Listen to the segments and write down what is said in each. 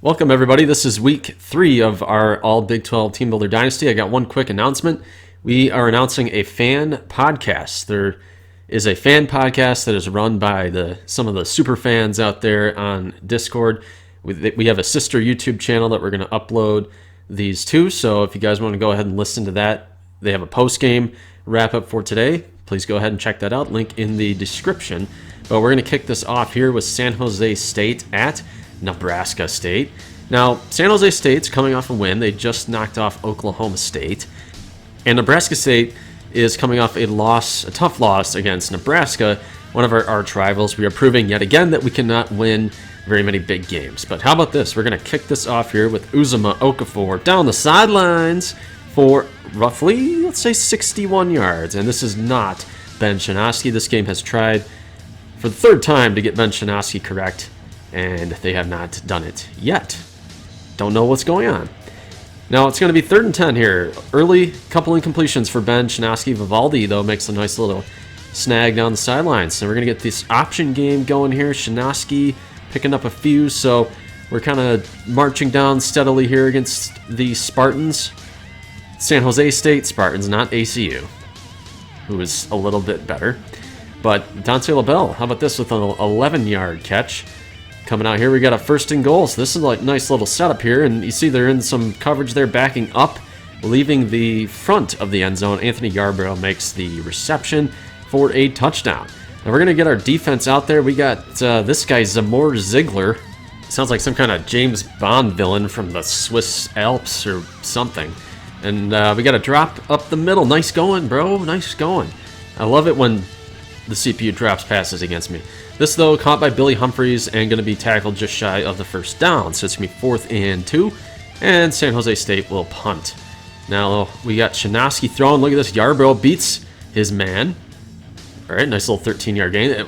Welcome, everybody. This is week 3 of our All Big 12 Team Builder Dynasty. I got one quick announcement. We are announcing a fan podcast. There is a fan podcast that is run by some of the super fans out there on Discord. We have a sister YouTube channel that we're going to upload these to, so if you guys want to go ahead and listen to that, they have a post-game wrap-up for today. Please go ahead and check that out. Link in the description. But we're going to kick this off here with San Jose State at Nebraska State. Now, San Jose State's coming off a win. They just knocked off Oklahoma State. And Nebraska State is coming off a tough loss against Nebraska, one of our arch rivals. We are proving yet again that we cannot win very many big games. But how about this? We're going to kick this off here with Uzomah Okafor down the sidelines for roughly, let's say, 61 yards. And this is not Ben Shinosky. This game has tried for the third time to get Ben Shinosky correct, and they have not done it yet. Don't know what's going on. Now it's going to be 3rd and 10 here. Early couple incompletions for Ben Shinosky. Vivaldi, though, makes a nice little snag down the sidelines. So we're going to get this option game going here. Shinosky picking up a few, so we're kind of marching down steadily here against the Spartans. San Jose State Spartans, not ACU, who is a little bit better. But Dante LaBelle, how about this with an 11-yard catch? Coming out here, we got a 1st and goal. So this is like a nice little setup here, and you see they're in some coverage there, backing up, leaving the front of the end zone. Anthony Yarbrough makes the reception for a touchdown. Now we're going to get our defense out there. We got this guy, Zamor Ziegler. Sounds like some kind of James Bond villain from the Swiss Alps or something. And we got a drop up the middle. Nice going, bro. Nice going. I love it when the CPU drops passes against me. This, though, caught by Billy Humphreys and going to be tackled just shy of the 1st down. So it's going to be 4th and 2, and San Jose State will punt. Now we got Shinosky throwing. Look at this. Yarbrough beats his man. All right, nice little 13-yard gain.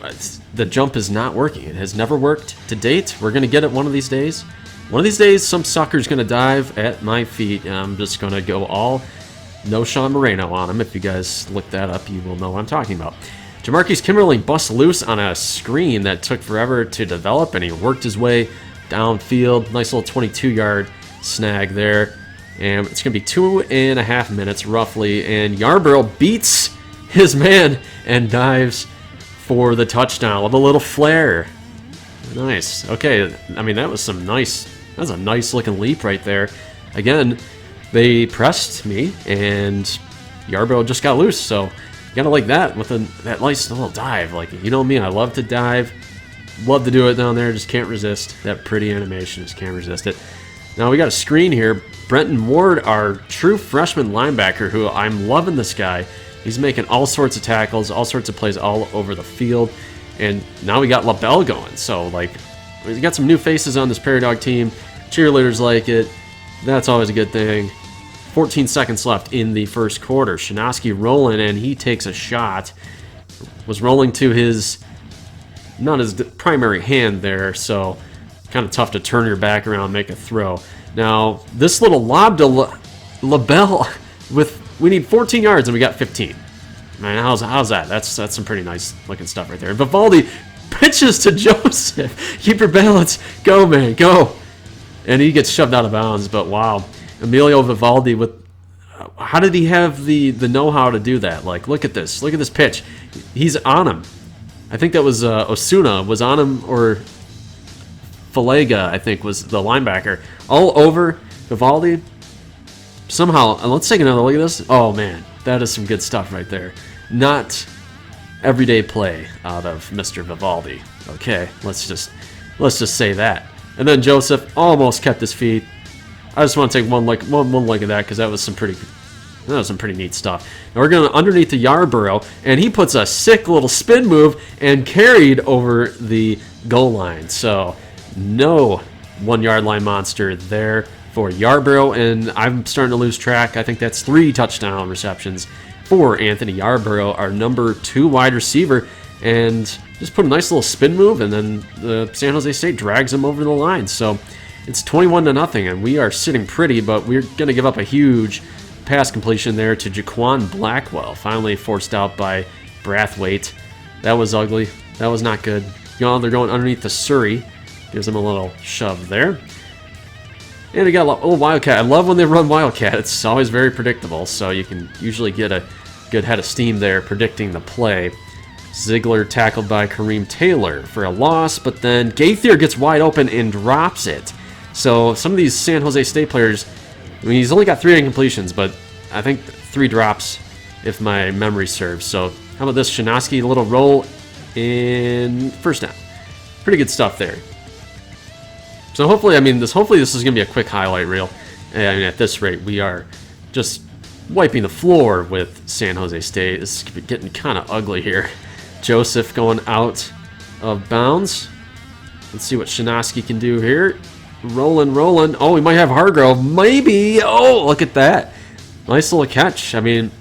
The jump is not working. It has never worked to date. We're going to get it one of these days. One of these days, some sucker's going to dive at my feet, and I'm just going to go all no Sean Moreno on him. If you guys look that up, you will know what I'm talking about. Jamarcus Kimberling busts loose on a screen that took forever to develop, and he worked his way downfield. Nice little 22-yard snag there. And it's going to be 2.5 minutes roughly, and Yarbrough beats his man and dives for the touchdown with a little flare. Nice. Okay, I mean, that was a nice looking leap right there. Again, they pressed me, and Yarbrough just got loose, so gotta like that with that nice little dive. Like, you know me, I love to dive, love to do it down there, just can't resist that pretty animation, just can't resist it. Now we got a screen here. Brenton Ward, our true freshman linebacker, who I'm loving this guy. He's making all sorts of tackles, all sorts of plays all over the field, and now we got LaBelle going. So, like, we got some new faces on this Prairie Dog team. Cheerleaders like it. That's always a good thing. 14 seconds left in the 1st quarter. Shinosky rolling, and he takes a shot. Was rolling to not his primary hand there, so kind of tough to turn your back around and make a throw. Now, this little lob to LaBelle, we need 14 yards, and we got 15. Man, how's that? That's some pretty nice looking stuff right there. And Vivaldi pitches to Joseph. Keep your balance. Go, man, go. And he gets shoved out of bounds, but wow. Emilio Vivaldi how did he have the know-how to do that? Like, look at this pitch. He's on him. I think that was Osuna was on him, or Falega, I think, was the linebacker. All over Vivaldi. Somehow, let's take another look at this. Oh man, that is some good stuff right there. Not everyday play out of Mr. Vivaldi. Okay, let's just say that. And then Joseph almost kept his feet. I just want to take one look at that, because that was some pretty neat stuff. Now we're going underneath the Yarbrough, and he puts a sick little spin move and carried over the goal line. So no 1-yard line monster there for Yarbrough, and I'm starting to lose track. I think that's 3 touchdown receptions for Anthony Yarbrough, our number 2 wide receiver, and just put a nice little spin move, and then the San Jose State drags him over the line. So it's 21-0, and we are sitting pretty, but we're going to give up a huge pass completion there to Jaquan Blackwell, finally forced out by Brathwaite. That was ugly. That was not good. They're going underneath the Surrey. Gives them a little shove there. And we got a little Wildcat. I love when they run Wildcat. It's always very predictable, so you can usually get a good head of steam there predicting the play. Ziegler tackled by Kareem Taylor for a loss, but then Gaither gets wide open and drops it. So some of these San Jose State players, I mean, he's only got 3 incompletions, but I think 3 drops if my memory serves. So how about this? Shinosky, a little roll in first down. Pretty good stuff there. So hopefully this is going to be a quick highlight reel. I mean, at this rate, we are just wiping the floor with San Jose State. This is getting kind of ugly here. Joseph going out of bounds. Let's see what Shinosky can do here. Rolling. Oh, we might have Hargrove. Maybe. Oh, look at that. Nice little catch. I mean,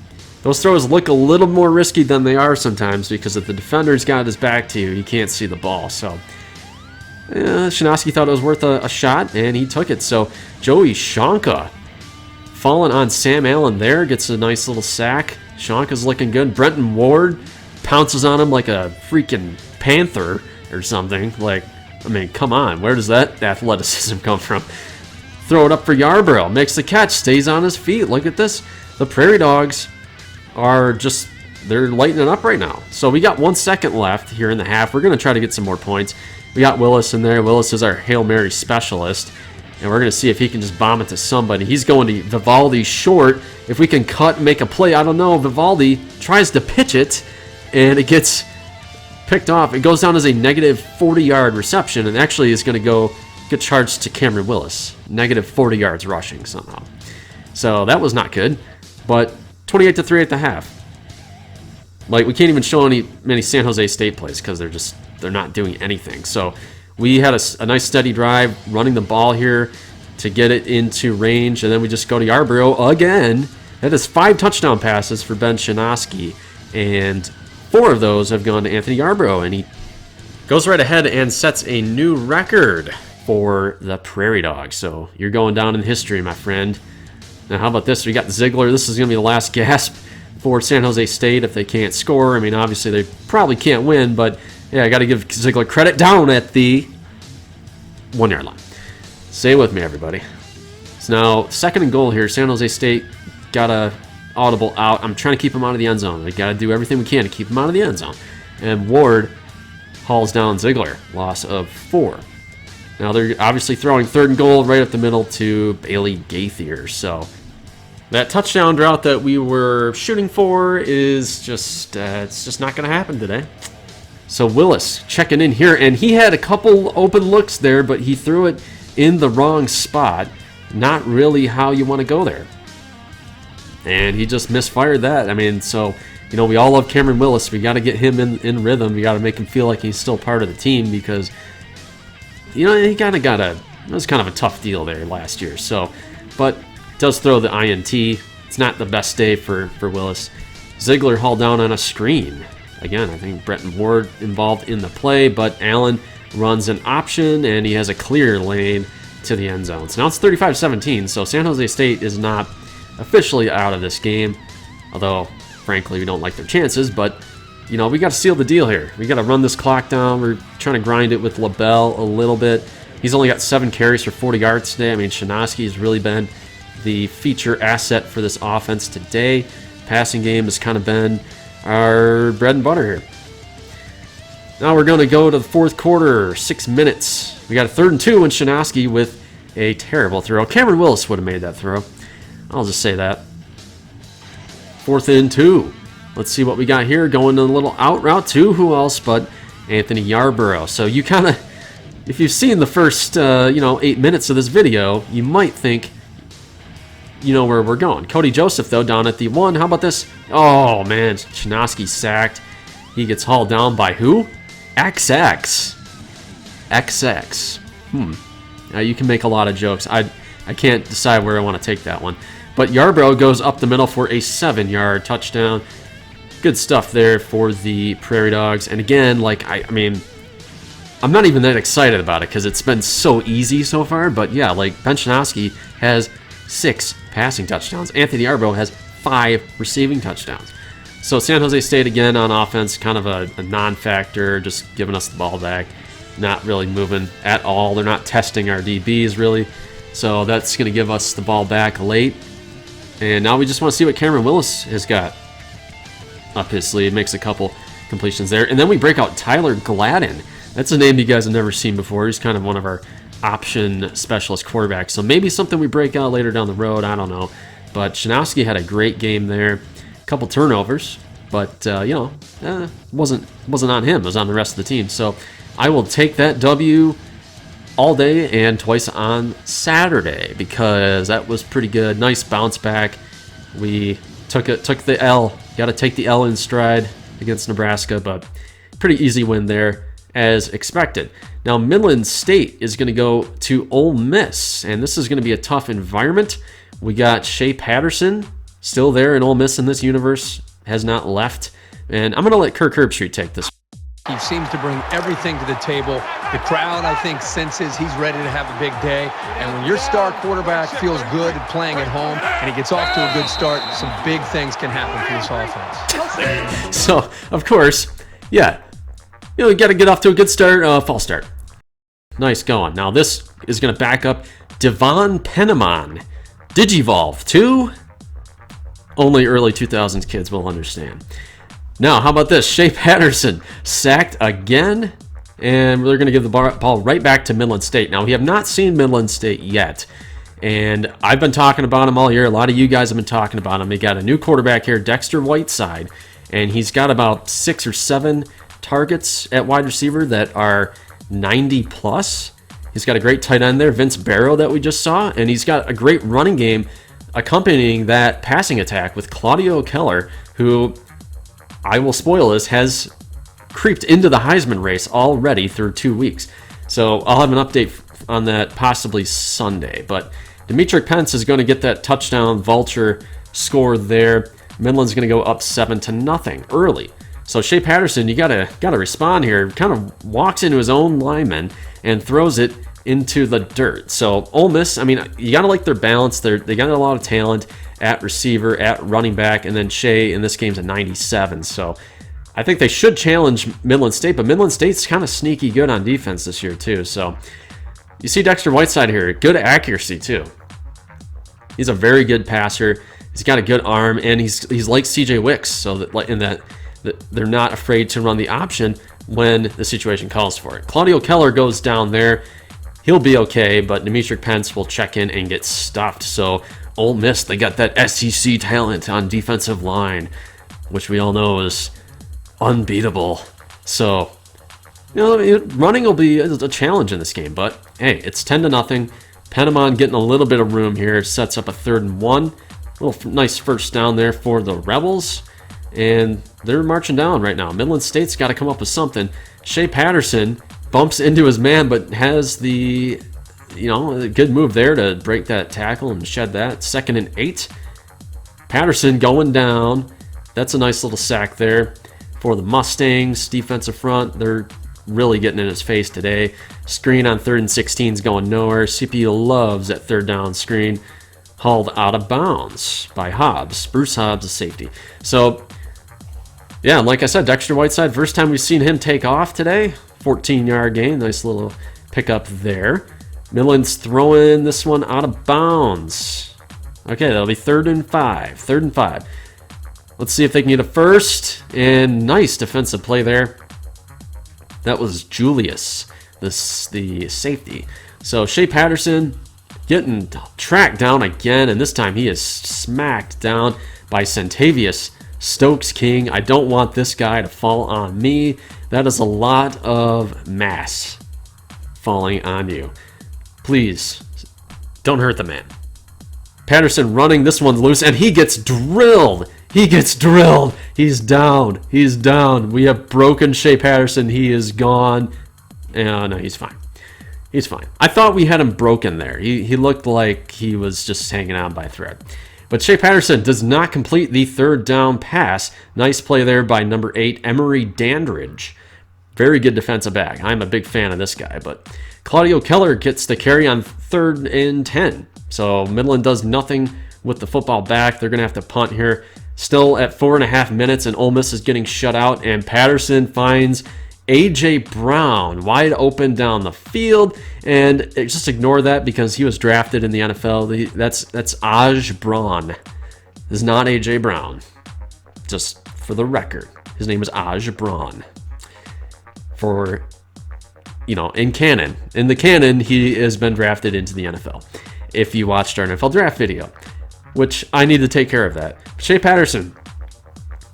those throws look a little more risky than they are sometimes because if the defender's got his back to you, you can't see the ball. So Shinosky thought it was worth a shot, and he took it. So Joey Shonka falling on Sam Allen there, gets a nice little sack. Shonka's looking good. Brenton Ward pounces on him like a freaking panther or something. Like, I mean, come on. Where does that athleticism come from? Throw it up for Yarborough. Makes the catch. Stays on his feet. Look at this. The Prairie Dogs are just, they're lighting it up right now. So we got 1 second left here in the half. We're going to try to get some more points. We got Willis in there. Willis is our Hail Mary specialist. And we're going to see if he can just bomb it to somebody. He's going to Vivaldi short. If we can cut and make a play, I don't know. Vivaldi tries to pitch it, and it gets picked off. It goes down as a negative 40-yard reception, and actually is going to get charged to Cameron Willis. Negative 40 yards rushing somehow. So that was not good. But 28-3 at the half. Like, we can't even show many San Jose State plays because they're not doing anything. So we had a nice steady drive running the ball here to get it into range, and then we just go to Yarborough again. That is 5 touchdown passes for Ben Shinosky, and 4 of those have gone to Anthony Yarborough, and he goes right ahead and sets a new record for the Prairie Dogs. So you're going down in history, my friend. Now, how about this? We got Ziegler. This is going to be the last gasp for San Jose State if they can't score. I mean, obviously they probably can't win, but yeah, I got to give Ziegler credit down at the 1-yard line. Stay with me, everybody. So now, 2nd and goal here. San Jose State got a audible out. I'm trying to keep him out of the end zone. We got to do everything we can to keep him out of the end zone. And Ward hauls down Ziegler. Loss of 4. Now, they're obviously throwing 3rd and goal right up the middle to Bailey Gaither. So that touchdown drought that we were shooting for is just it's just not going to happen today. So Willis checking in here, and he had a couple open looks there, but he threw it in the wrong spot. Not really how you want to go there. And he just misfired that. I mean, so, you know, we all love Cameron Willis. We got to get him in rhythm. We got to make him feel like he's still part of the team because, you know, he kind of it was kind of a tough deal there last year. So, but does throw the INT. It's not the best day for Willis. Ziegler hauled down on a screen. Again, I think Brenton Ward involved in the play, but Allen runs an option, and he has a clear lane to the end zone. So now it's 35-17, so San Jose State is not officially out of this game, although, frankly, we don't like their chances, but, you know, we got to seal the deal here. We got to run this clock down. We're trying to grind it with LaBelle a little bit. He's only got 7 carries for 40 yards today. I mean, Shinosky has really been the feature asset for this offense today. Passing game has kind of been our bread and butter here. Now we're going to go to the 4th quarter, 6 minutes. We got a 3rd and 2 and Shinosky with a terrible throw. Cameron Willis would have made that throw. I'll just say that. 4th and 2. Let's see what we got here. Going a little out route to who else but Anthony Yarborough. So you kind of, if you've seen the first 8 minutes of this video, you might think you know where we're going. Cody Joseph, though, down at the 1. How about this? Oh, man. Shinosky sacked. He gets hauled down by who? XX. Now, you can make a lot of jokes. I can't decide where I want to take that one. But Yarborough goes up the middle for a 7-yard touchdown. Good stuff there for the Prairie Dogs. And again, like, I mean, I'm not even that excited about it because it's been so easy so far. But yeah, like, Ben Shinosky has 6 passing touchdowns. Anthony Yarborough has 5 receiving touchdowns. So San Jose State, again, on offense, kind of a non-factor, just giving us the ball back. Not really moving at all. They're not testing our DBs, really. So that's going to give us the ball back late. And now we just want to see what Cameron Willis has got up his sleeve. Makes a couple completions there. And then we break out Tyler Gladden. That's a name you guys have never seen before. He's kind of one of our option specialist quarterbacks. So maybe something we break out later down the road. I don't know. But Shanowski had a great game there. A couple turnovers. But, wasn't on him. It was on the rest of the team. So I will take that W all day and twice on Saturday because that was pretty good. Nice bounce back. We took the L. Got to take the L in stride against Nebraska, but pretty easy win there as expected. Now Midland State is going to go to Ole Miss, and this is going to be a tough environment. We got Shea Patterson still there in Ole Miss in this universe, has not left, and I'm going to let Kirk Herbstreit take this. He seems to bring everything to the table. The crowd, I think, senses he's ready to have a big day. And when your star quarterback feels good at playing at home and he gets off to a good start, some big things can happen for this offense. So, of course, yeah, you got to get off to a good start, false start. Nice going. Now this is going to back up Devon Penniman. Digivolve 2. Only early 2000s kids will understand. Now, how about this? Shea Patterson sacked again, and they're going to give the ball right back to Midland State. Now, we have not seen Midland State yet, and I've been talking about him all year. A lot of you guys have been talking about him. They got a new quarterback here, Dexter Whiteside, and he's got about 6 or 7 targets at wide receiver that are 90+. He's got a great tight end there, Vince Barrow, that we just saw, and he's got a great running game accompanying that passing attack with Claudio Keller, who, I will spoil this, has creeped into the Heisman race already through 2 weeks. So I'll have an update on that possibly Sunday. But Demetric Pence is going to get that touchdown vulture score there. Midland's going to go up 7-0 early. So Shea Patterson, you gotta respond here. Kind of walks into his own lineman and throws it into the dirt. So Ole Miss, I mean, you gotta like their balance. They got a lot of talent at receiver, at running back, and then Shea in this game's a 97. So I think they should challenge Midland State, but Midland State's kind of sneaky good on defense this year too. So you see Dexter Whiteside here, good accuracy too. He's a very good passer. He's got a good arm, and he's like CJ Wicks, so that they're not afraid to run the option when the situation calls for it. Claudio Keller goes down there. He'll be okay, but Demetric Pence will check in and get stuffed. So Ole Miss, they got that SEC talent on defensive line, which we all know is unbeatable. So, running will be a challenge in this game, but hey, it's 10-0. Penniman getting a little bit of room here, sets up a 3rd and 1. Little nice first down there for the Rebels, and they're marching down right now. Midland State's got to come up with something. Shea Patterson bumps into his man, but has the, a good move there to break that tackle and shed that. 2nd and 8. Patterson going down. That's a nice little sack there for the Mustangs. Defensive front, they're really getting in his face today. Screen on 3rd and 16 is going nowhere. CPU loves that 3rd down screen. Hauled out of bounds by Hobbs. Bruce Hobbs, a safety. So, yeah, like I said, Dexter Whiteside, first time we've seen him take off today. 14-yard gain. Nice little pickup there. Midland's throwing this one out of bounds. Okay, that'll be 3rd and 5. 3rd and 5. Let's see if they can get a first. And nice defensive play there. That was Julius, the safety. So Shea Patterson getting tracked down again, and this time he is smacked down by Centavius Stokes King. I don't want this guy to fall on me. That is a lot of mass falling on you. Please, don't hurt the man. Patterson running, this one's loose, and he gets drilled. He's down. We have broken Shea Patterson. He is gone. No, he's fine. I thought we had him broken there. He looked like he was just hanging on by a thread. But Shea Patterson does not complete the 3rd down pass. Nice play there by number 8, Emery Dandridge. Very good defensive back. I'm a big fan of this guy. But Claudio Keller gets the carry on 3rd and 10. So Midland does nothing with the football back. They're going to have to punt here. Still at 4.5 minutes, and Ole Miss is getting shut out. And Patterson finds A.J. Brown, wide open down the field, and just ignore that because he was drafted in the NFL. That's Aj Braun. This is not A.J. Brown. Just for the record, his name is Aj Braun. For, in canon. In the canon, he has been drafted into the NFL. If you watched our NFL draft video, which I need to take care of that. Shea Patterson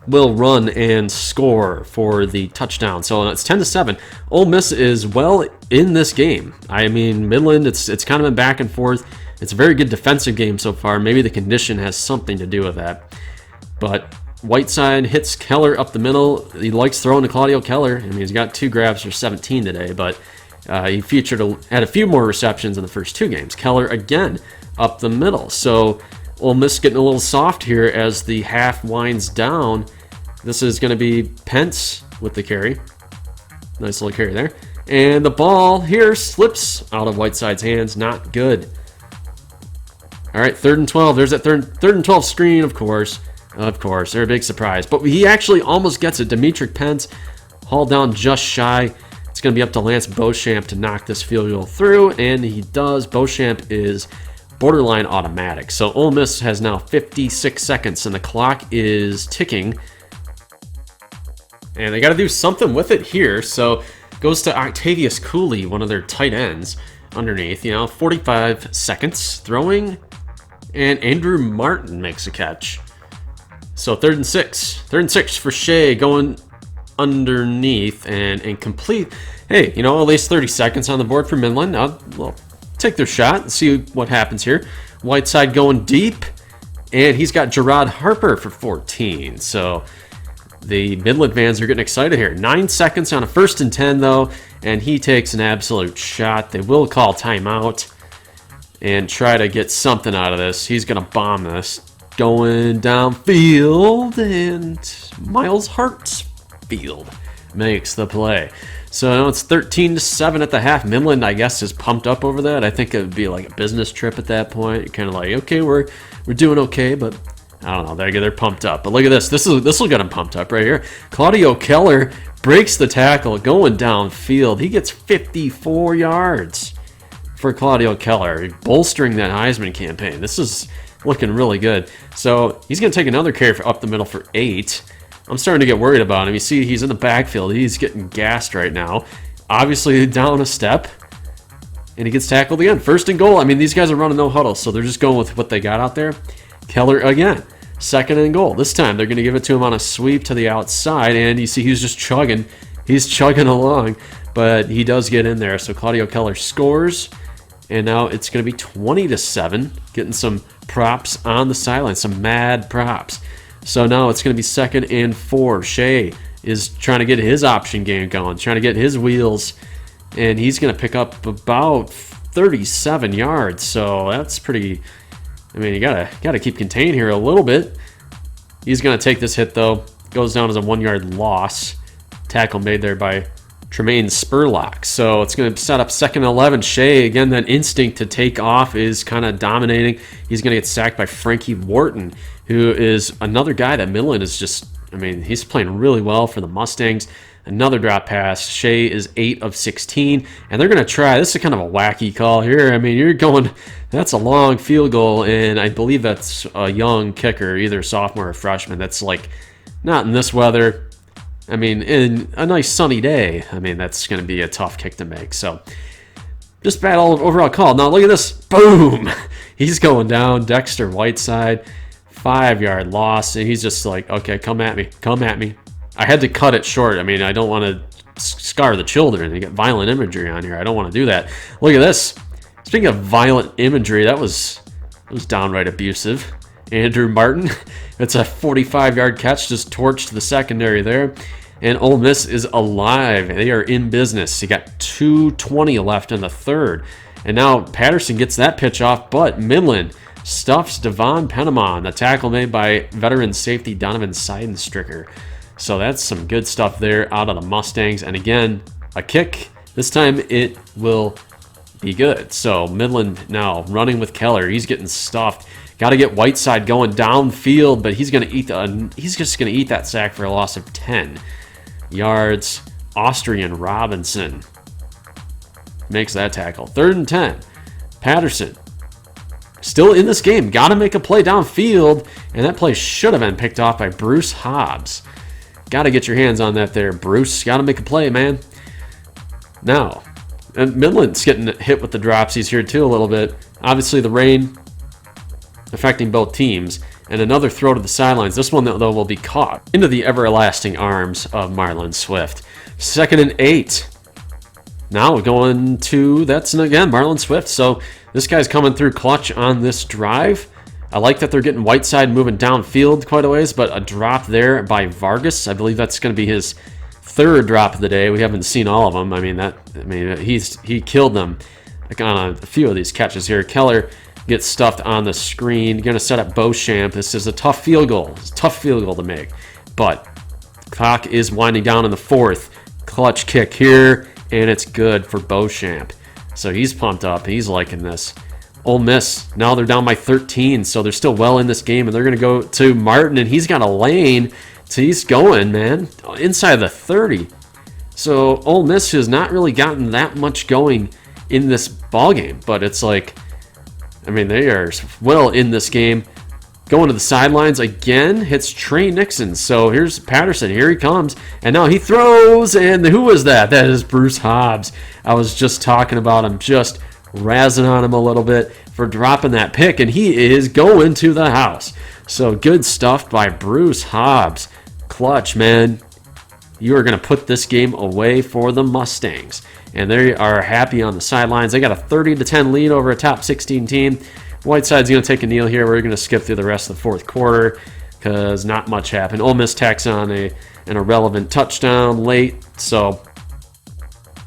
will run and score for the touchdown. So it's 10-7. Ole Miss is well in this game. I mean, Midland, it's kind of been back and forth. It's a very good defensive game so far. Maybe the condition has something to do with that. But Whiteside hits Keller up the middle. He likes throwing to Claudio Keller. I mean, he's got 2 grabs for 17 today, but he had a few more receptions in the first 2 games. Keller again up the middle. So Ole Miss getting a little soft here as the half winds down. This is going to be Pence with the carry. Nice little carry there. And the ball here slips out of Whiteside's hands. Not good. All right, 3rd and 12. There's that third and 12 screen, of course. Of course, they're a big surprise. But he actually almost gets it. Demetric Pence hauled down just shy. It's going to be up to Lance Beauchamp to knock this field goal through, and he does. Beauchamp is borderline automatic. So Ole Miss has now 56 seconds, and the clock is ticking. And they got to do something with it here. So goes to Octavius Cooley, one of their tight ends, underneath. 45 seconds throwing, and Andrew Martin makes a catch. So 3rd and 6. 3rd and 6 for Shea going underneath and complete. Hey, at least 30 seconds on the board for Midland. I'll take their shot and see what happens here. Whiteside going deep, and he's got Gerard Harper for 14. So the Midland fans are getting excited here. 9 seconds on a 1st and 10, though, and he takes an absolute shot. They will call timeout and try to get something out of this. He's going to bomb this. Going downfield, and Miles Hartsfield makes the play. So now it's 13-7 at the half. Midland, I guess, is pumped up over that. I think it would be like a business trip at that point. You're kind of like, okay, we're doing okay, but I don't know. They're pumped up. But look at this. This will get them pumped up right here. Claudio Keller breaks the tackle going downfield. He gets 54 yards for Claudio Keller, bolstering that Heisman campaign. This is looking really good. So he's going to take another carry up the middle for 8. I'm starting to get worried about him. You see, he's in the backfield. He's getting gassed right now. Obviously down a step, and he gets tackled again. 1st and goal. I mean, these guys are running no huddle, so they're just going with what they got out there. Keller again. 2nd and goal. This time they're going to give it to him on a sweep to the outside, and you see he's just chugging. He's chugging along, but he does get in there. So Claudio Keller scores, and now it's going to be 20-7. Getting some props on the sideline, some mad props. So now it's going to be 2nd and 4. Shea is trying to get his option game going, trying to get his wheels, and he's going to pick up about 37 yards. So that's pretty. I mean, you gotta keep contained here a little bit. He's going to take this hit though. Goes down as a 1-yard loss. Tackle made there by Tremaine Spurlock. So it's going to set up 2nd and 11. Shea, again, that instinct to take off is kind of dominating. He's going to get sacked by Frankie Wharton, who is another guy that Midland is just, I mean, he's playing really well for the Mustangs. Another drop pass. Shea is 8 of 16, and they're going to try. This is kind of a wacky call here. I mean, you're going, that's a long field goal, and I believe that's a young kicker, either sophomore or freshman. That's like, not in this weather. I mean, in a nice sunny day, I mean, that's going to be a tough kick to make. So, just bad overall call. Now, look at this. Boom! He's going down. Dexter Whiteside, 5-yard loss. And he's just like, okay, come at me. Come at me. I had to cut it short. I mean, I don't want to scar the children and get violent imagery on here. I don't want to do that. Look at this. Speaking of violent imagery, that was downright abusive. Andrew Martin, it's a 45-yard catch, just torched the secondary there. And Ole Miss is alive. They are in business. You got 2:20 left in the 3rd. And now Patterson gets that pitch off, but Midland stuffs Devon Penamon, the tackle made by veteran safety Donovan Seidenstricker. So that's some good stuff there out of the Mustangs. And again, a kick. This time it will be good. So Midland now running with Keller. He's getting stuffed. Got to get Whiteside going downfield, but he's going to eat just going to eat that sack for a loss of 10 yards. Austrian Robinson makes that tackle. 3rd and 10. Patterson still in this game. Got to make a play downfield, and that play should have been picked off by Bruce Hobbs. Got to get your hands on that there, Bruce. Got to make a play, man. Now, and Midland's getting hit with the dropsies here too a little bit. Obviously, the rain affecting both teams. And another throw to the sidelines. This one, though, will be caught into the everlasting arms of Marlon Swift. 2nd and 8. Now we're going to, that's again Marlon Swift. So this guy's coming through clutch on this drive. I like that they're getting Whiteside moving downfield quite a ways, but a drop there by Vargas. I believe that's going to be his 3rd drop of the day. We haven't seen all of them. I mean, he killed them on a few of these catches here. Keller gets stuffed on the screen. Going to set up Beauchamp. This is a tough field goal. It's a tough field goal to make, but clock is winding down in the 4th. Clutch kick here, and it's good for Beauchamp. So he's pumped up. He's liking this. Ole Miss, now they're down by 13, so they're still well in this game, and they're going to go to Martin, and he's got a lane. So he's going, man, inside the 30. So Ole Miss has not really gotten that much going in this ball game, but it's like, I mean, they are well in this game. Going to the sidelines again, hits Trey Nixon. So here's Patterson. Here he comes. And now he throws. And who was that? That is Bruce Hobbs. I was just talking about him, just razzing on him a little bit for dropping that pick. And he is going to the house. So good stuff by Bruce Hobbs. Clutch, man. You are going to put this game away for the Mustangs. And they are happy on the sidelines. They got a 30-10 lead over a top 16 team. Whiteside's going to take a kneel here. We're going to skip through the rest of the 4th quarter because not much happened. Ole Miss tacks on an irrelevant touchdown late. So,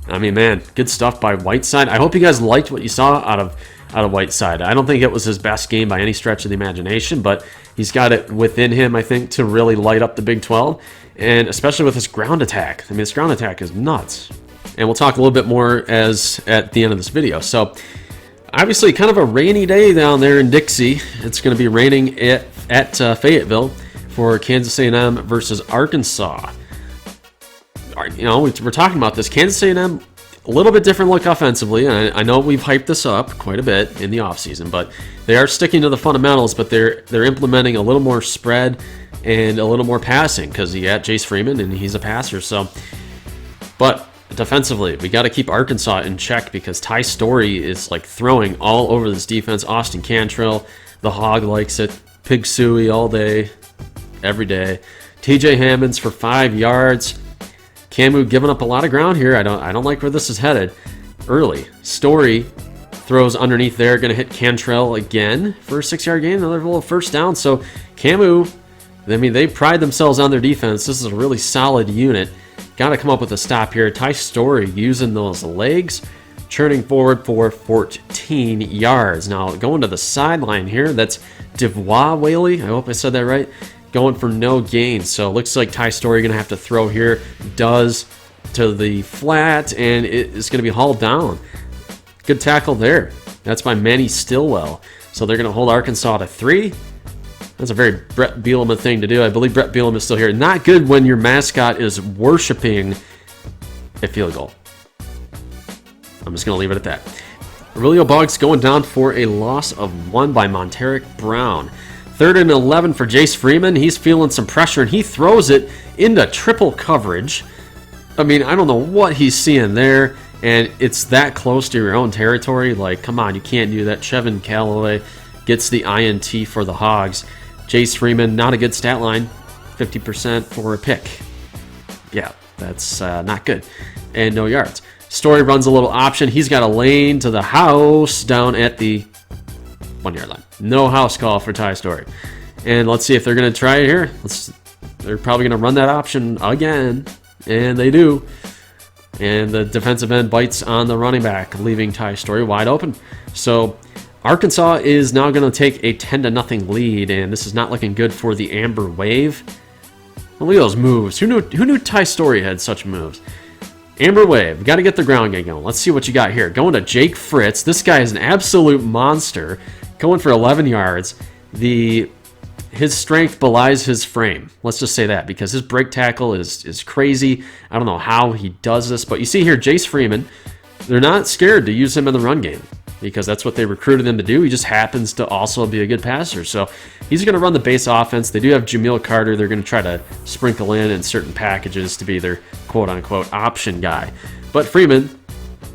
I mean, man, good stuff by Whiteside. I hope you guys liked what you saw out of Whiteside. I don't think it was his best game by any stretch of the imagination, but he's got it within him, I think, to really light up the Big 12, and especially with his ground attack. I mean, his ground attack is nuts. And we'll talk a little bit more at the end of this video. So, obviously, kind of a rainy day down there in Dixie. It's going to be raining at Fayetteville for Kansas A&M versus Arkansas. You know, we're talking about this. Kansas A&M, a little bit different look offensively. And I know we've hyped this up quite a bit in the offseason, but they are sticking to the fundamentals, but they're implementing a little more spread and a little more passing because you got Jace Freeman, and he's a passer. So, but defensively, we got to keep Arkansas in check because Ty Storey is like throwing all over this defense. Austin Cantrell, the Hog likes it. Pig Suey all day, every day. TJ Hammonds for 5 yards. Camu giving up a lot of ground here. I don't like where this is headed. Early. Storey throws underneath there, going to hit Cantrell again for a 6-yard gain. Another little first down. So Camu, I mean, they pride themselves on their defense. This is a really solid unit. Got to come up with a stop here. Ty Storey using those legs, churning forward for 14 yards. Now going to the sideline here. That's Devois Whaley. I hope I said that right. Going for no gain. So it looks like Ty Storey going to have to throw here. Does to the flat, and it is going to be hauled down. Good tackle there. That's by Manny Stillwell. So they're going to hold Arkansas to 3. That's a very Brett Bielema thing to do. I believe Brett Bielema is still here. Not good when your mascot is worshiping a field goal. I'm just going to leave it at that. Aurelio Boggs going down for a loss of 1 by Monteric Brown. 3rd and 11 for Jace Freeman. He's feeling some pressure, and he throws it into triple coverage. I mean, I don't know what he's seeing there, and it's that close to your own territory. Like, come on, you can't do that. Chevin Callaway gets the INT for the Hogs. Jace Freeman, not a good stat line. 50% for a pick. Yeah, that's not good. And no yards. Storey runs a little option. He's got a lane to the house down at the 1-yard line. No house call for Ty Storey. And let's see if they're going to try it here. They're probably going to run that option again. And they do. And the defensive end bites on the running back, leaving Ty Storey wide open. So Arkansas is now going to take a 10-0 lead, and this is not looking good for the Amber Wave. Well, look at those moves. Who knew Ty Storey had such moves? Amber Wave, got to get the ground game going. Let's see what you got here. Going to Jake Fritz. This guy is an absolute monster. Going for 11 yards. The his strength belies his frame. Let's just say that, because his break tackle is crazy. I don't know how he does this, but you see here, Jace Freeman, they're not scared to use him in the run game because that's what they recruited him to do. He just happens to also be a good passer. So he's going to run the base offense. They do have Jameel Carter. They're going to try to sprinkle in certain packages to be their quote-unquote option guy. But Freeman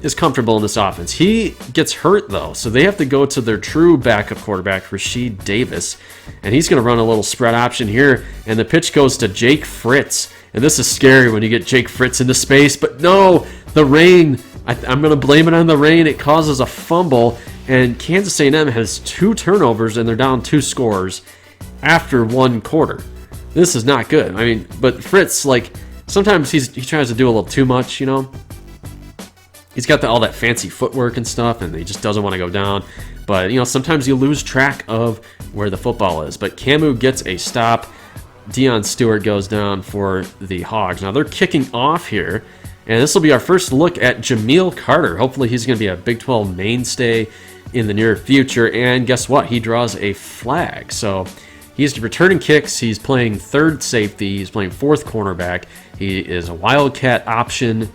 is comfortable in this offense. He gets hurt, though, so they have to go to their true backup quarterback, Rashid Davis, and he's going to run a little spread option here, and the pitch goes to Jake Fritz. And this is scary when you get Jake Fritz into space, but no, the rain. I'm going to blame it on the rain. It causes a fumble, and Kansas A&M has 2 turnovers, and they're down 2 scores after 1 quarter. This is not good. I mean, but Fritz, like, sometimes he tries to do a little too much, you know. He's got all that fancy footwork and stuff, and he just doesn't want to go down. But, you know, sometimes you lose track of where the football is. But Camu gets a stop. Deion Stewart goes down for the Hogs. Now, they're kicking off here. And this will be our first look at Jameel Carter. Hopefully he's going to be a Big 12 mainstay in the near future. And guess what? He draws a flag. So he's returning kicks. He's playing third safety. He's playing fourth cornerback. He is a Wildcat option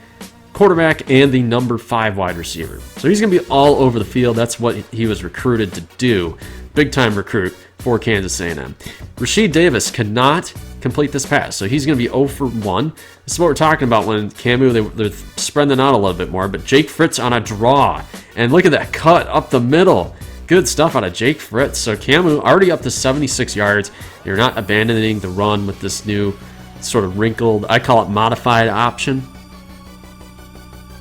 quarterback and the number 5 wide receiver. So he's going to be all over the field. That's what he was recruited to do. Big time recruit for Kansas A&M. Rashid Davis cannot complete this pass, so he's going to be 0 for 1. This is what we're talking about when Camu, they're spreading it out a little bit more. But Jake Fritz on a draw, and look at that cut up the middle. Good stuff out of Jake Fritz. So Camu already up to 76 yards. You're not abandoning the run with this new sort of wrinkled, I call it modified option.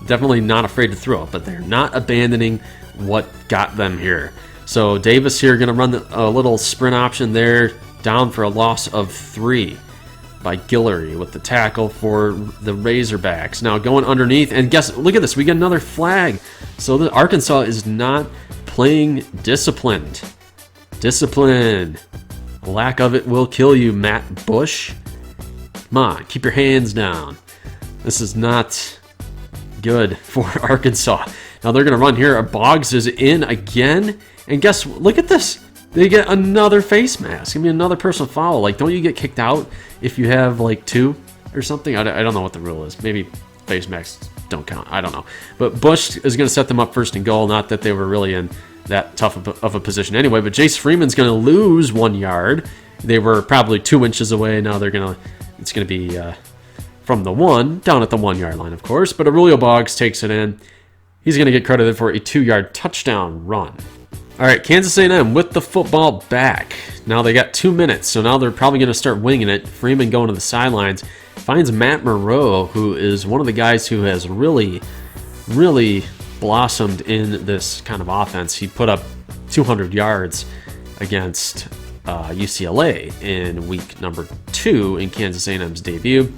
Definitely not afraid to throw it, but they're not abandoning what got them here. So Davis here going to run a little sprint option there, down for a loss of 3 by Guillory with the tackle for the Razorbacks. Now going underneath, and look at this, we get another flag. So the Arkansas is not playing disciplined. Discipline. Lack of it will kill you, Matt Bush. Come on, keep your hands down. This is not good for Arkansas. Now they're going to run here. Boggs is in again. And look at this. They get another face mask. I mean, another personal foul. Like, don't you get kicked out if you have, like, 2 or something? I don't know what the rule is. Maybe face masks don't count. I don't know. But Bush is going to set them up first and goal. Not that they were really in that tough of a position anyway. But Jace Freeman's going to lose 1 yard. They were probably 2 inches away. Now it's going to be from the 1, down at the 1 yard line, of course. But Aurelio Boggs takes it in. He's going to get credited for a 2-yard touchdown run. All right, Kansas A&M with the football back. Now they got 2 minutes, so now they're probably going to start winging it. Freeman going to the sidelines. Finds Matt Moreau, who is one of the guys who has really, really blossomed in this kind of offense. He put up 200 yards against UCLA in week number 2 in Kansas A&M's debut.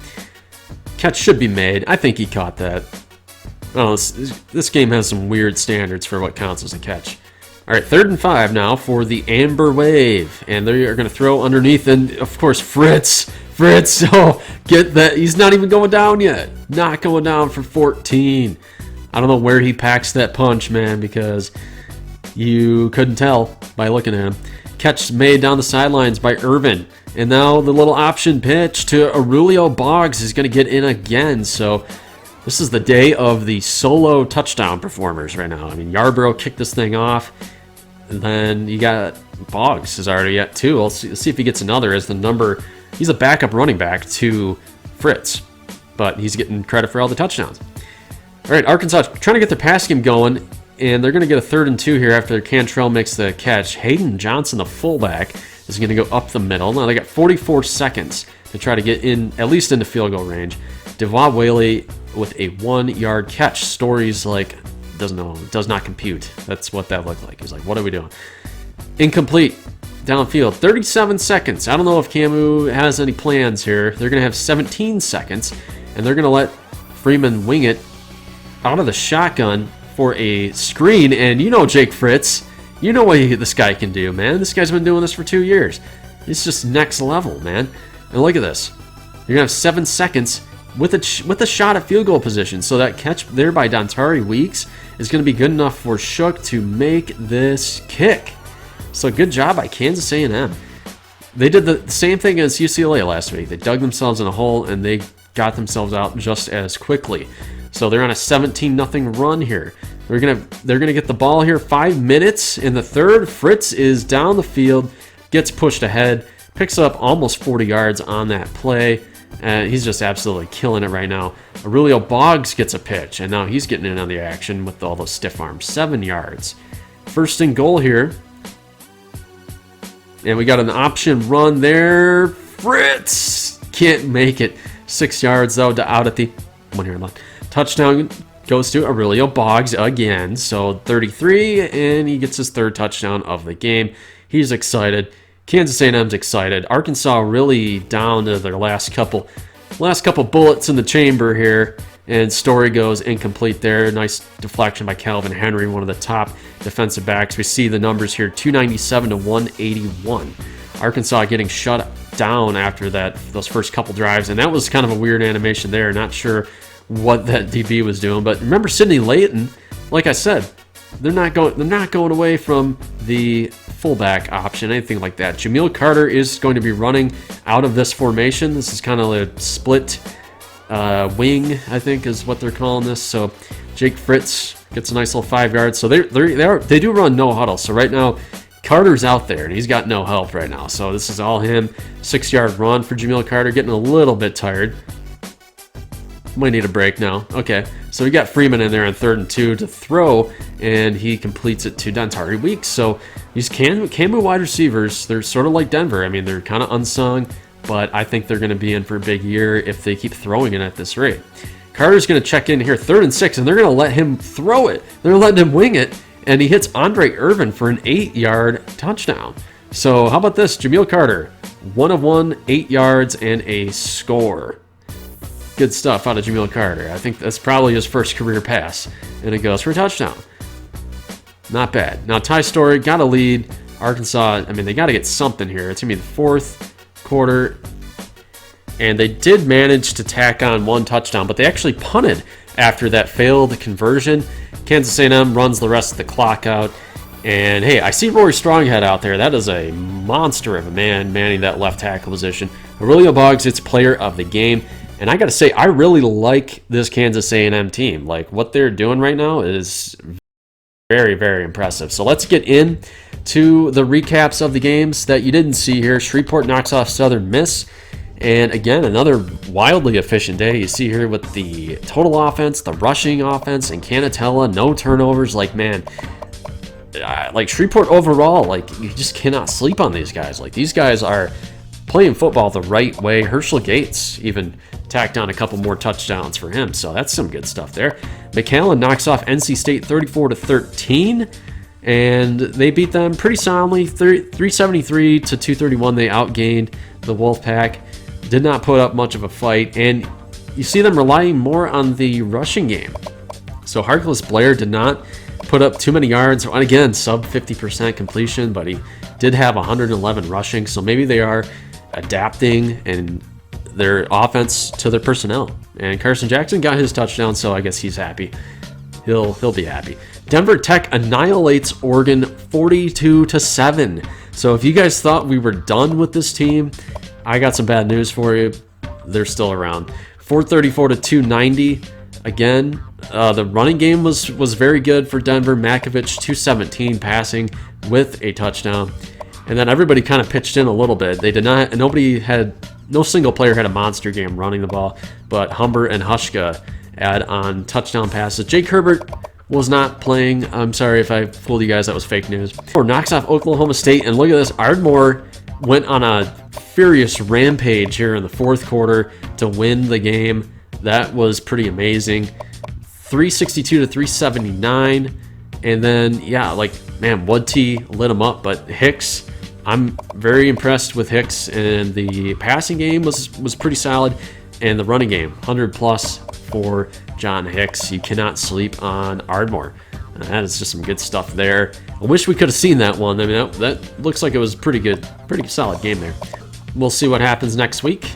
Catch should be made. I think he caught that. Oh, this game has some weird standards for what counts as a catch. All right, 3rd and 5 now for the Amber Wave. And they are going to throw underneath. And, of course, Fritz. Oh, get that. He's not even going down yet. Not going down for 14. I don't know where he packs that punch, man, because you couldn't tell by looking at him. Catch made down the sidelines by Irvin. And now the little option pitch to Aurelio Boggs is going to get in again. So this is the day of the solo touchdown performers right now. I mean, Yarbrough kicked this thing off. And then you got Boggs is already at 2. Let's see if he gets another as the number. He's a backup running back to Fritz, but he's getting credit for all the touchdowns. All right, Arkansas trying to get their pass game going, and they're going to get a 3rd and 2 here after Cantrell makes the catch. Hayden Johnson, the fullback, is going to go up the middle. Now they got 44 seconds to try to get in, at least into field goal range. Devois Whaley with a 1-yard catch. Stories like does not compute. That's what that looked like. He's like, what are we doing? Incomplete. Downfield. 37 seconds. I don't know if Camu has any plans here. They're going to have 17 seconds, and they're going to let Freeman wing it out of the shotgun for a screen. And you know Jake Fritz. You know what this guy can do, man. This guy's been doing this for 2 years. It's just next level, man. And look at this. You're going to have 7 seconds with a shot at field goal position. So that catch there by Dontari Weeks is going to be good enough for Shook to make this kick. So good job by Kansas A&M. they did the same thing as UCLA last week. They dug themselves in a hole, and they got themselves out just as quickly. So they're on a 17-0 run here. They're gonna get the ball here. 5 minutes in the third. Fritz is down the field, gets pushed ahead, picks up almost 40 yards on that play. He's just absolutely killing it right now. Aurelio Boggs gets a pitch, and now he's getting in on the action with all those stiff arms. 7 yards. First and goal here. And we got an option run there. Fritz can't make it. 6 yards, though, to out at the 1 yard line. Touchdown goes to Aurelio Boggs again. So 33, and he gets his 3rd touchdown of the game. He's excited. Kansas A&M's excited. Arkansas really down to their last couple bullets in the chamber here, and Story goes incomplete there. Nice deflection by Calvin Henry, one of the top defensive backs. We see the numbers here, 297 to 181. Arkansas getting shut down after those first couple drives, and that was kind of a weird animation there. Not sure what that DB was doing, but remember Sidney Layton, like I said, they're not going away from the fullback option, anything like that. Jameel Carter is going to be running out of this formation. This is kind of a split wing, I think is what they're calling this. So Jake Fritz gets a nice little 5 yards. So they do run no huddle. So right now Carter's out there and he's got no help right now. So this is all him. 6 yard run for Jameel Carter, getting a little bit tired. Might need a break now. Okay, so we got Freeman in there on 3rd and 2 to throw, and he completes it to Dontari Weeks. So these Camu wide receivers, they're sort of like Denver. I mean, they're kind of unsung, but I think they're going to be in for a big year if they keep throwing it at this rate. Carter's going to check in here, 3rd and 6, and they're going to let him throw it. They're letting him wing it, and he hits Andre Irvin for an 8-yard touchdown. So how about this? Jameel Carter, 1 of 1, 8 yards, and a score. Good stuff out of Jameel Carter. I think that's probably his first career pass, and it goes for a touchdown. Not bad. Now, Ty Story got a lead. Arkansas, I mean, they got to get something here. It's going to be the 4th quarter, and they did manage to tack on 1 touchdown, but they actually punted after that failed conversion. Kansas A&M runs the rest of the clock out, and hey, I see Rory Stronghead out there. That is a monster of a man manning that left tackle position. Aurelio Boggs, it's player of the game. And I got to say, I really like this Kansas A&M team. Like, what they're doing right now is very, very impressive. So let's get into the recaps of the games that you didn't see here. Shreveport knocks off Southern Miss. And again, another wildly efficient day. You see here with the total offense, the rushing offense, and Canatella, no turnovers. Like, man, like Shreveport overall, like, you just cannot sleep on these guys. Like, these guys are playing football the right way. Herschel Gates even tacked on a couple more touchdowns for him, so that's some good stuff there. McAllen knocks off NC State 34-13, and they beat them pretty soundly, 373 to 231. They outgained the Wolfpack. Did not put up much of a fight, and you see them relying more on the rushing game. So Harkless Blair did not put up too many yards, and again, sub 50% completion, but he did have 111 rushing, so maybe they are adapting and their offense to their personnel. And Carson Jackson got his touchdown, so I guess he's happy. He'll be happy. Denver Tech annihilates Oregon 42-7. So if you guys thought we were done with this team, I got some bad news for you. They're still around. 434 to 290. Again, the running game was very good for Denver. Makovich 217 passing with a touchdown. And then everybody kind of pitched in a little bit. They did not, no single player had a monster game running the ball, but Humber and Hushka add on touchdown passes. Jake Herbert was not playing. I'm sorry if I fooled you guys. That was fake news. Or knocks off Oklahoma State, and look at this. Ardmore went on a furious rampage here in the 4th quarter to win the game. That was pretty amazing. 362 to 379. And then, yeah, like, man, Wood T lit him up, but Hicks, I'm very impressed with Hicks, and the passing game was pretty solid, and the running game, 100 plus for John Hicks. You cannot sleep on Ardmore. That is just some good stuff there. I wish we could have seen that one. I mean, that looks like it was pretty good, pretty solid game there. We'll see what happens next week.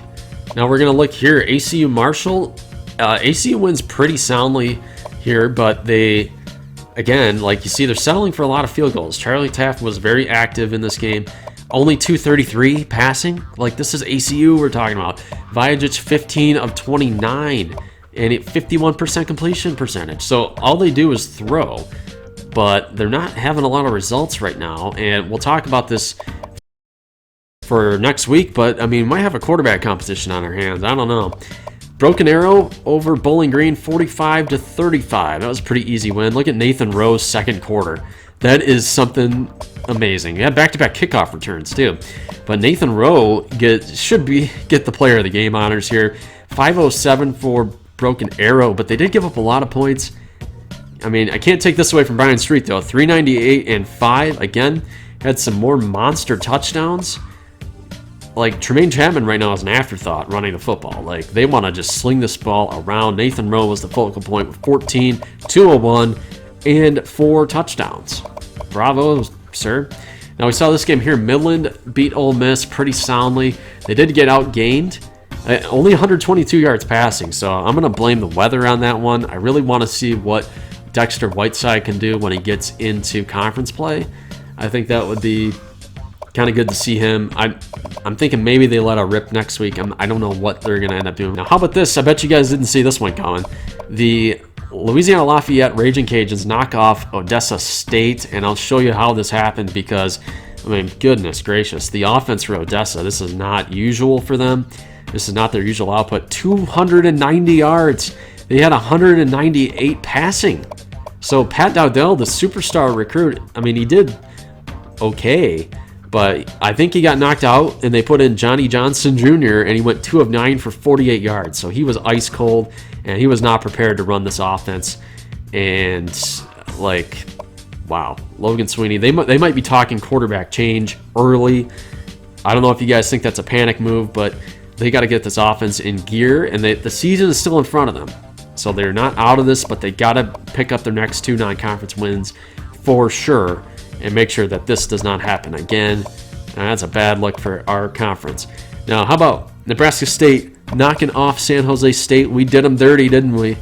Now we're going to look here. ACU Marshall. ACU wins pretty soundly here, but they, again, like you see, they're settling for a lot of field goals. Charlie Taft was very active in this game. only 233 passing. Like, this is ACU we're talking about. Vajic 15 of 29 and 51% completion percentage. So all they do is throw, but they're not having a lot of results right now. And we'll talk about this for next week, but I mean, might have a quarterback competition on our hands. I don't know. Broken Arrow over Bowling Green 45-35. That was a pretty easy win. Look at Nathan Rowe's second quarter. That is something amazing. Yeah, back-to-back kickoff returns too. But Nathan Rowe should get the player of the game honors here. 507 for Broken Arrow, but they did give up a lot of points. I mean, I can't take this away from Brian Street though. 398 and 5. Again, had some more monster touchdowns. Like, Tremaine Chapman right now is an afterthought running the football. Like, they want to just sling this ball around. Nathan Rowe was the focal point with 14, 201, and 4 touchdowns. Bravo, sir. Now, we saw this game here. Midland beat Ole Miss pretty soundly. They did get outgained. Only 122 yards passing, so I'm going to blame the weather on that one. I really want to see what Dexter Whiteside can do when he gets into conference play. I think that would be kind of good to see him. I'm thinking maybe they let a rip next week. I don't know what they're going to end up doing. Now, how about this? I bet you guys didn't see this one coming. The Louisiana Lafayette Raging Cajuns knock off Odessa State, and I'll show you how this happened because, I mean, goodness gracious. The offense for Odessa, this is not usual for them. This is not their usual output. 290 yards. They had 198 passing. So Pat Dowdell, the superstar recruit, I mean, he did okay. But I think he got knocked out, and they put in Johnny Johnson Jr., and he went 2 of 9 for 48 yards. So he was ice cold, and he was not prepared to run this offense. And, like, wow. Logan Sweeney, they might be talking quarterback change early. I don't know if you guys think that's a panic move, but they got to get this offense in gear, and the season is still in front of them. So they're not out of this, but they got to pick up their next 2 non-conference wins for sure, and make sure that this does not happen again. That's a bad look for our conference. Now, how about Nebraska State knocking off San Jose State? We did them dirty, didn't we?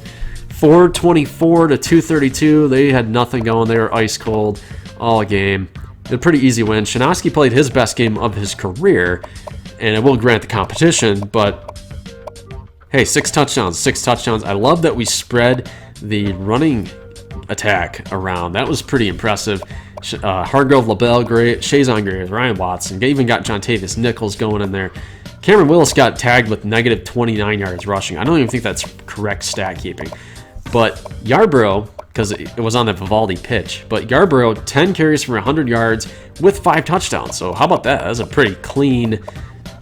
424-232. They had nothing going. They were ice cold all game. A pretty easy win. Shinosky played his best game of his career, and I will grant the competition, but hey, 6 touchdowns. I love that we spread the running attack around. That was pretty impressive. Hargrove, LaBelle, great. Shazon Graves, Ryan Watson. Even got John Tavis Nichols going in there. Cameron Willis got tagged with negative 29 yards rushing. I don't even think that's correct stat keeping. But Yarborough, because it was on the Vivaldi pitch, but Yarborough, 10 carries for 100 yards with 5 touchdowns. So how about that? That's a pretty clean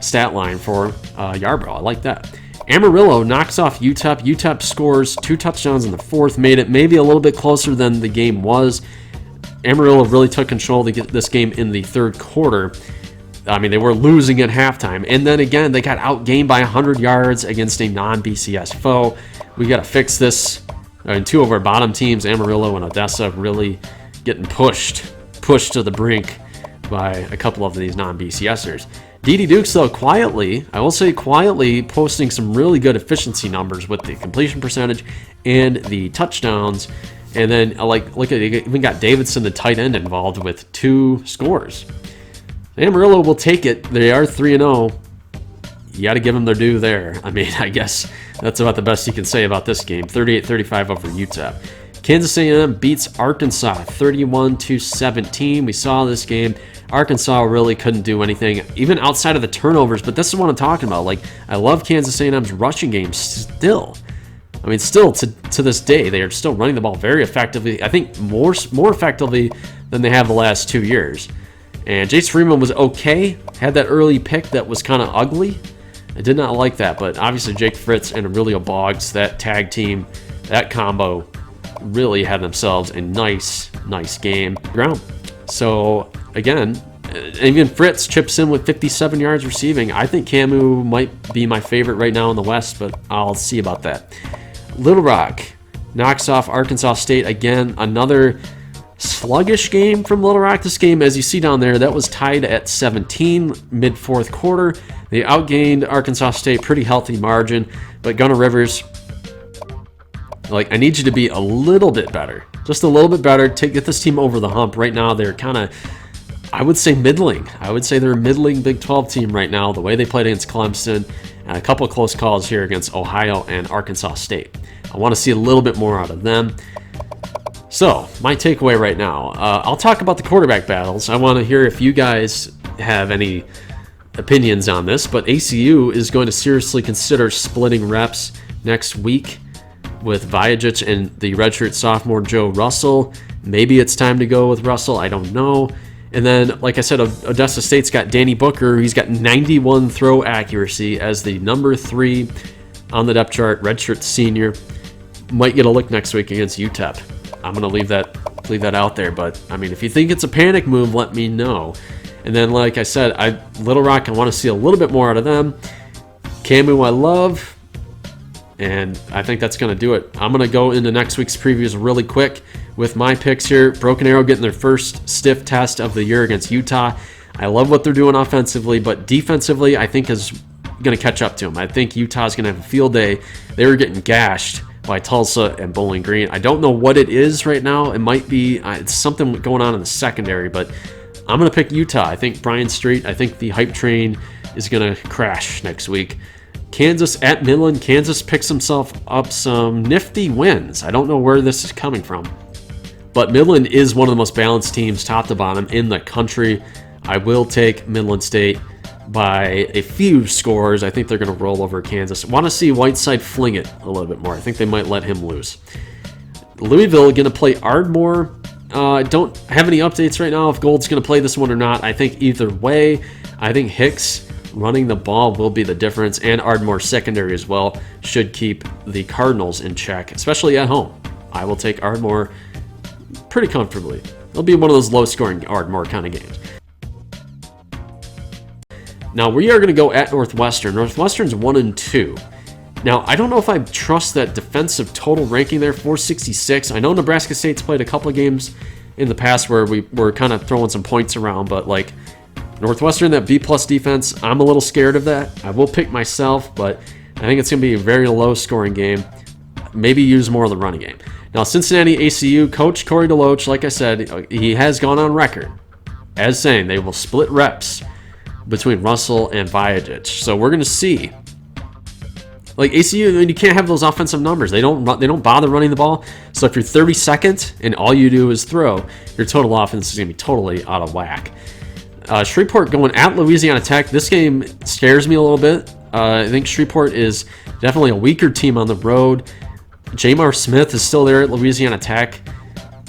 stat line for Yarborough. I like that. Amarillo knocks off UTEP. UTEP scores 2 touchdowns in the fourth, made it maybe a little bit closer than the game was. Amarillo really took control of this game in the third quarter. I mean, they were losing at halftime. And then again, they got outgained by 100 yards against a non-BCS foe. We got to fix this. And 2 of our bottom teams, Amarillo and Odessa, really getting pushed to the brink by a couple of these non-BCSers. D.D. Dukes, though, quietly posting some really good efficiency numbers with the completion percentage and the touchdowns. And then, look at, even got Davidson, the tight end, involved with 2 scores. Amarillo will take it. They are 3-0. You got to give them their due there. I mean, I guess that's about the best you can say about this game. 38-35 over UTEP. Kansas A&M beats Arkansas 31-17. We saw this game. Arkansas really couldn't do anything, even outside of the turnovers. But this is what I'm talking about. Like, I love Kansas A&M's rushing game still. I mean, still to this day, they are still running the ball very effectively. I think more effectively than they have the last 2 years. And Jace Freeman was okay. Had that early pick that was kind of ugly. I did not like that, but obviously Jake Fritz and Aurelio Boggs, that tag team, that combo, really had themselves a nice game ground. So again, even Fritz chips in with 57 yards receiving. I think Camu might be my favorite right now in the West, but I'll see about that. Little Rock knocks off Arkansas State again. Another sluggish game from Little Rock. This game, as you see down there, that was tied at 17 mid-fourth quarter. They outgained Arkansas State, pretty healthy margin. But Gunnar Rivers, I need you to be a little bit better. Just a little bit better to get this team over the hump. Right now, they're kind of I would say middling. I would say they're a middling Big 12 team right now, the way they played against Clemson, and a couple of close calls here against Ohio and Arkansas State. I want to see a little bit more out of them. So, my takeaway right now, I'll talk about the quarterback battles. I want to hear if you guys have any opinions on this, but ACU is going to seriously consider splitting reps next week with Vajic and the redshirt sophomore Joe Russell. Maybe it's time to go with Russell. I don't know. And then, like I said, Odessa State's got Danny Booker. He's got 91 throw accuracy as the number 3 on the depth chart, redshirt senior. Might get a look next week against UTEP. I'm going to leave that out there. But, I mean, if you think it's a panic move, let me know. And then, like I said, Little Rock, I want to see a little bit more out of them. Camu, I love. And I think that's going to do it. I'm going to go into next week's previews really quick with my picks here. Broken Arrow getting their first stiff test of the year against Utah. I love what they're doing offensively, but defensively, I think is going to catch up to them. I think Utah's going to have a field day. They were getting gashed by Tulsa and Bowling Green. I don't know what it is right now. It might be it's something going on in the secondary, but I'm going to pick Utah. I think Bryan Street, I think the hype train is going to crash next week. Kansas at Midland. Kansas picks himself up some nifty wins. I don't know where this is coming from, but Midland is one of the most balanced teams, top to bottom, in the country. I will take Midland State by a few scores. I think they're going to roll over Kansas. Want to see Whiteside fling it a little bit more. I think they might let him loose. Louisville going to play Ardmore. I don't have any updates right now if Gold's going to play this one or not. I think either way, I think Hicks running the ball will be the difference, and Ardmore secondary as well should keep the Cardinals in check, especially at home. I will take Ardmore pretty comfortably. It'll be one of those low-scoring Ardmore kind of games. Now, we are going to go at Northwestern. Northwestern's 1-2. Now, I don't know if I trust that defensive total ranking there, 466. I know Nebraska State's played a couple of games in the past where we were kind of throwing some points around, but like Northwestern, that B-plus defense, I'm a little scared of that. I will pick myself, but I think it's going to be a very low-scoring game. Maybe use more of the running game. Now, Cincinnati ACU, Coach Corey DeLoach, like I said, he has gone on record as saying they will split reps between Russell and Vajic. So we're going to see. Like ACU, you can't have those offensive numbers. They don't bother running the ball. So if you're 32nd and all you do is throw, your total offense is going to be totally out of whack. Shreveport going at Louisiana Tech. This game scares me a little bit. I think Shreveport is definitely a weaker team on the road. Jamar Smith is still there at Louisiana Tech.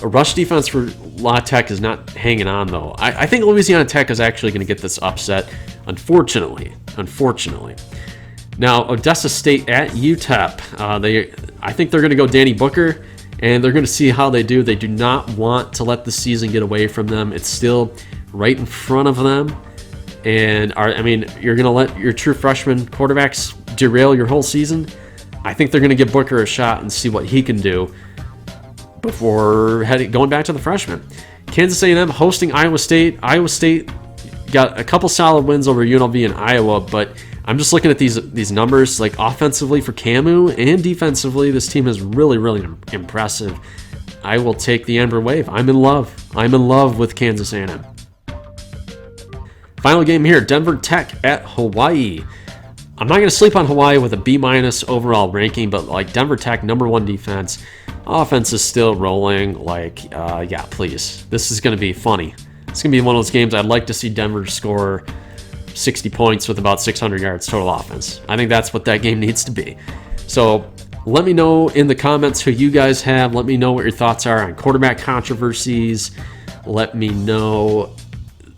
A rush defense for La Tech is not hanging on, though. I think Louisiana Tech is actually going to get this upset, unfortunately. Now, Odessa State at UTEP. I think they're going to go Danny Booker, and they're going to see how they do. They do not want to let the season get away from them. It's still right in front of them. And, you're going to let your true freshman quarterbacks derail your whole season? I think they're going to give Booker a shot and see what he can do before going back to the freshman. Kansas A&M hosting Iowa State. Iowa State got a couple solid wins over UNLV and Iowa, but I'm just looking at these numbers. Like offensively for Camu and defensively, this team is really, really impressive. I will take the Amber Wave. I'm in love. I'm in love with Kansas A&M. Final game here, Denver Tech at Hawaii. I'm not going to sleep on Hawaii with a B- overall ranking, but like Denver Tech, number 1 defense. Offense is still rolling. Yeah, please. This is going to be funny. It's going to be one of those games I'd like to see Denver score 60 points with about 600 yards total offense. I think that's what that game needs to be. So let me know in the comments who you guys have. Let me know what your thoughts are on quarterback controversies. Let me know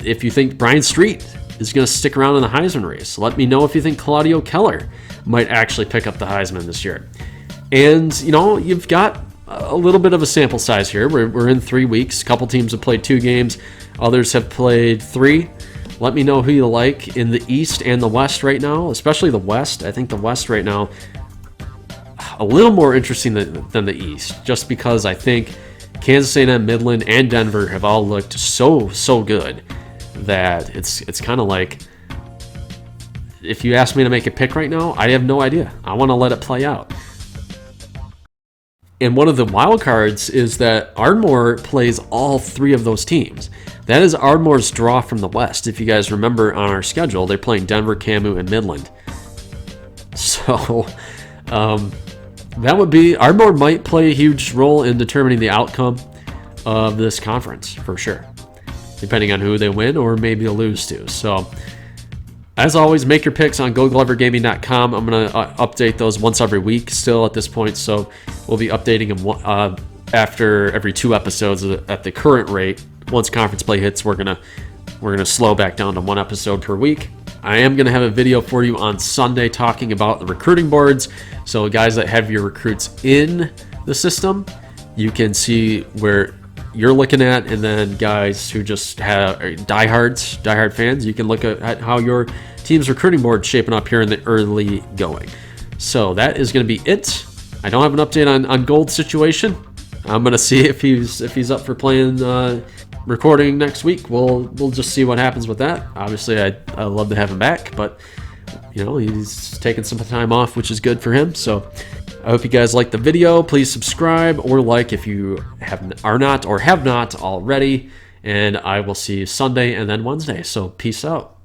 if you think Bryan Street is going to stick around in the Heisman race. Let me know if you think Claudio Keller might actually pick up the Heisman this year. And, you've got a little bit of a sample size here. We're in 3 weeks. A couple teams have played 2 games. Others have played 3. Let me know who you like in the East and the West right now, especially the West. I think the West right now, a little more interesting than the East, just because I think Kansas A&M, Midland, and Denver have all looked so good that it's kind of like, if you ask me to make a pick right now, I have no idea. I want to let it play out. And one of the wild cards is that Ardmore plays all 3 of those teams. That is Ardmore's draw from the West. If you guys remember on our schedule, they're playing Denver, Camu, and Midland. So that would be, Ardmore might play a huge role in determining the outcome of this conference for sure, depending on who they win or maybe lose to. So as always, make your picks on GoGloverGaming.com. I'm going to update those once every week still at this point, so we'll be updating them after every 2 episodes at the current rate. Once conference play hits, we're gonna slow back down to 1 episode per week. I am going to have a video for you on Sunday talking about the recruiting boards. So guys that have your recruits in the system, you can see where you're looking at, and then guys who just have diehard fans, you can look at how your team's recruiting board is shaping up here in the early going. So that is going to be it. I don't have an update on Gold's situation. I'm going to see if he's up for playing recording next week. We'll just see what happens with that. Obviously, I'd love to have him back, but he's taking some time off, which is good for him. So I hope you guys liked the video. Please subscribe or like if you are not or have not already. And I will see you Sunday and then Wednesday. So peace out.